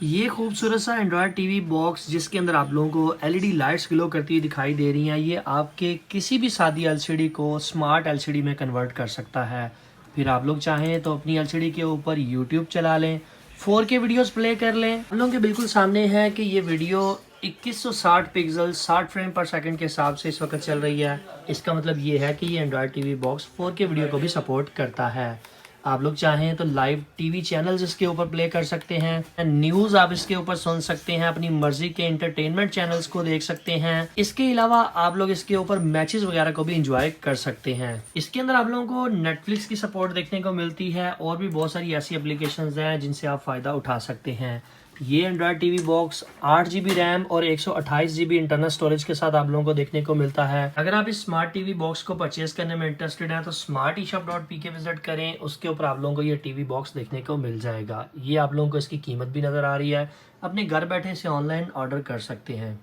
ये खूबसूरत सा एंड्रॉयड टीवी बॉक्स जिसके अंदर आप लोगों को एलईडी लाइट्स ग्लो करती हुई दिखाई दे रही हैं, ये आपके किसी भी सादी एलसीडी को स्मार्ट एलसीडी में कन्वर्ट कर सकता है। फिर आप लोग चाहें तो अपनी एलसीडी के ऊपर यूट्यूब चला लें, 4K वीडियोस प्ले कर लें। हम लोगों के बिल्कुल सामने है कि ये वीडियो 2160 पिक्सल 60 फ्रेम पर सेकंड के हिसाब से इस वक्त चल रही है। इसका मतलब ये है कि ये Android TV box 4K video को भी सपोर्ट करता है। आप लोग चाहें तो लाइव टीवी चैनल्स इसके ऊपर प्ले कर सकते हैं, न्यूज़ आप इसके ऊपर सुन सकते हैं, अपनी मर्जी के एंटरटेनमेंट चैनल्स को देख सकते हैं। इसके अलावा आप लोग इसके ऊपर मैचेस वगैरह को भी एंजॉय कर सकते हैं। इसके अंदर आप लोगों को नेटफ्लिक्स की सपोर्ट देखने को मिलती है और भी बहुत सारी ऐसी एप्लीकेशंस हैं जिनसे आप फ़ायदा उठा सकते हैं। ये Android TV box 8 GB RAM और 128 GB इंटरनल स्टोरेज के साथ आप लोगों को देखने को मिलता है। अगर आप इस स्मार्ट टीवी बॉक्स को परचेज करने में इंटरेस्टेड हैं तो smarteshop.pk विजिट करें, उसके ऊपर आप लोगों को ये टीवी बॉक्स देखने को मिल जाएगा। ये आप लोगों को इसकी कीमत भी नज़र आ रही है, अपने घर बैठे इसे ऑनलाइन ऑर्डर कर सकते हैं।